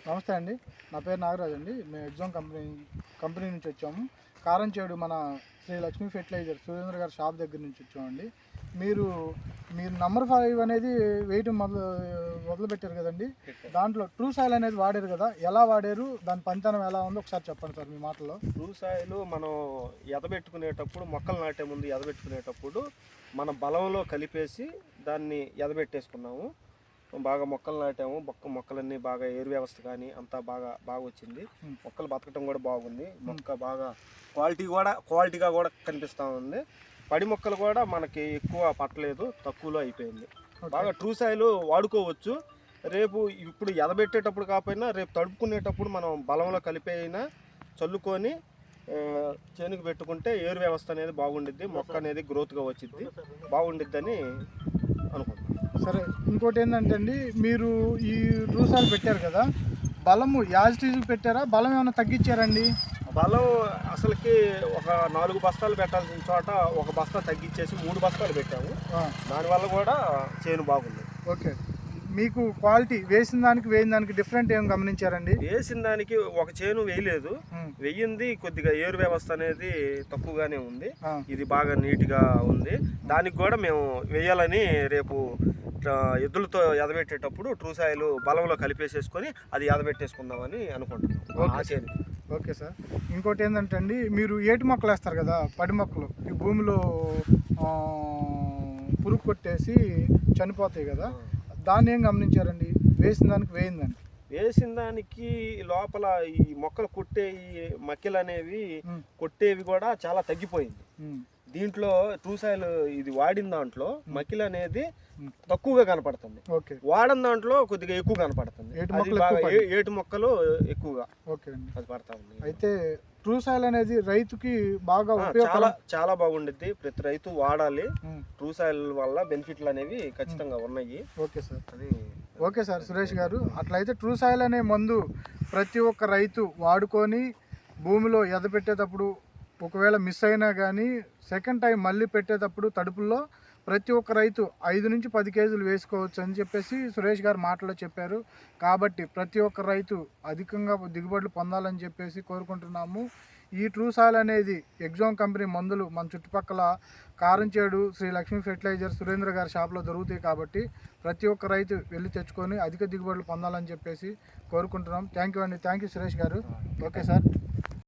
నమస్తే అండి. నా పేరు నాగరాజ్ అండి. మేము ఎగ్జామ్ కంపెనీ నుంచి వచ్చాము. కారంచేడు మన శ్రీ లక్ష్మీ ఫెర్టిలైజర్ సురేంద్ర గారి షాప్ దగ్గర నుంచి వచ్చామండి. మీరు మీరు నంబర్ 5 అనేది వేయటం మొదలుపెట్టారు కదండి. దాంట్లో ట్రూ సాయిల్ అనేది వాడారు కదా, ఎలా వాడారు, దాని పనితనం ఎలా ఉందో ఒకసారి చెప్పండి సార్ మీ మాటల్లో. ట్రూ సాయిల్ మనం ఎదబెట్టుకునేటప్పుడు, మొక్కలు నాటే ముందు ఎదబెట్టుకునేటప్పుడు మన బలంలో కలిపేసి దాన్ని ఎదబెట్టేసుకున్నాము. బాగా మొక్కలు నాటాము. మొక్కలన్నీ బాగా ఏరు వ్యవస్థ కానీ అంతా బాగా వచ్చింది. మొక్కలు బతకటం కూడా బాగుంది. మొక్క బాగా క్వాలిటీగా కూడా కనిపిస్తూ ఉంది. పడి మొక్కలు కూడా మనకి ఎక్కువ పట్టలేదు, తక్కువలో అయిపోయింది. బాగా ట్రూ సాయిల్ వాడుకోవచ్చు. రేపు ఇప్పుడు ఎదబెట్టేటప్పుడు కాకపోయినా రేపు తడుపుకునేటప్పుడు మనం బలంలో కలిపైనా చల్లుకొని చేనుకు పెట్టుకుంటే ఏరు వ్యవస్థ అనేది బాగుండిద్ది, మొక్క అనేది గ్రోత్గా వచ్చిద్ది, బాగుండిద్దని అనుకుంటున్నాను. సరే, ఇంకోటి ఏంటంటే అండి, మీరు ఈ ట్రూ సాయిల్ పెట్టారు కదా, బలము యాజిటీజ్కి పెట్టారా, బలం ఏమైనా తగ్గించారండి? బలం అసలుకి ఒక 4 బస్తాలు పెట్టాల్సిన చోట ఒక బస్తా తగ్గించేసి 3 బస్తాలు పెట్టాము. దానివల్ల కూడా చేను బాగుంది. ఓకే, మీకు క్వాలిటీ వేసిన దానికి డిఫరెంట్ ఏం గమనించారండి? వేసిన దానికి ఒక చేను వేయలేదు, వెయ్యింది కొద్దిగా ఏరు వ్యవస్థ అనేది తక్కువగానే ఉంది. ఇది బాగా నీట్గా ఉంది. దానికి కూడా మేము వేయాలని రేపు ఎద్దులతో ఎదబెట్టేటప్పుడు ట్రూ సాయిల్ బలంలో కలిపేసేసుకొని అది ఎదబెట్టేసుకుందామని అనుకుంటున్నాం. ఓకే సార్, ఇంకోటి ఏంటంటే అండి, మీరు ఏటి మొక్కలు వేస్తారు కదా, పడి మొక్కలు ఈ భూమిలో పురుగు కొట్టేసి చనిపోతాయి కదా, దాన్ని ఏం గమనించారండి? వేసిన దానికి లోపల ఈ మొక్కలు కొట్టే మక్కెలు అనేవి కొట్టేవి కూడా చాలా తగ్గిపోయింది. దీంట్లో ట్రూ సాయిల్ ఇది వాడిన దాంట్లో మక్కిలు అనేది తక్కువగా కనపడుతుంది, వాడిన దాంట్లో కొద్దిగా ఎక్కువ కనపడుతుంది. ఏటు మొక్కలు ఎక్కువగా అది పడతా ఉంది. అయితే ట్రూ సాయిల్ అనేది రైతుకి బాగా చాలా బాగుండిద్ది. ప్రతి రైతు వాడాలి. ట్రూ సాయిల్ వల్ల బెనిఫిట్లు అనేవి ఖచ్చితంగా ఉన్నాయి. ఓకే సార్ సురేష్ గారు, అట్లయితే ట్రూ సాయిల్ అనే మందు ప్రతి ఒక్క రైతు వాడుకొని భూమిలో ఎదపెట్టేటప్పుడు ఒకవేళ మిస్ అయినా కానీ సెకండ్ టైం మళ్ళీ పెట్టేటప్పుడు తడుపుల్లో ప్రతి ఒక్క రైతు 5 నుంచి 10 కేజీలు వేసుకోవచ్చు అని చెప్పేసి సురేష్ గారు మాటలో చెప్పారు. కాబట్టి ప్రతి ఒక్క రైతు అధికంగా దిగుబడులు పొందాలని చెప్పేసి కోరుకుంటున్నాము. ఈ ట్రూ సాయిల్ అనేది ఎగ్జామ్ కంపెనీ మందులు మన చుట్టుపక్కల కారంచేడు శ్రీ లక్ష్మీ ఫెర్టిలైజర్ సురేంద్ర గారి షాప్లో దొరుకుతాయి. కాబట్టి ప్రతి ఒక్క రైతు వెళ్ళి తెచ్చుకొని అధిక దిగుబడులు పొందాలని చెప్పేసి కోరుకుంటున్నాం. థ్యాంక్ యూ అండి. థ్యాంక్ యూ సురేష్ గారు. Okay sir.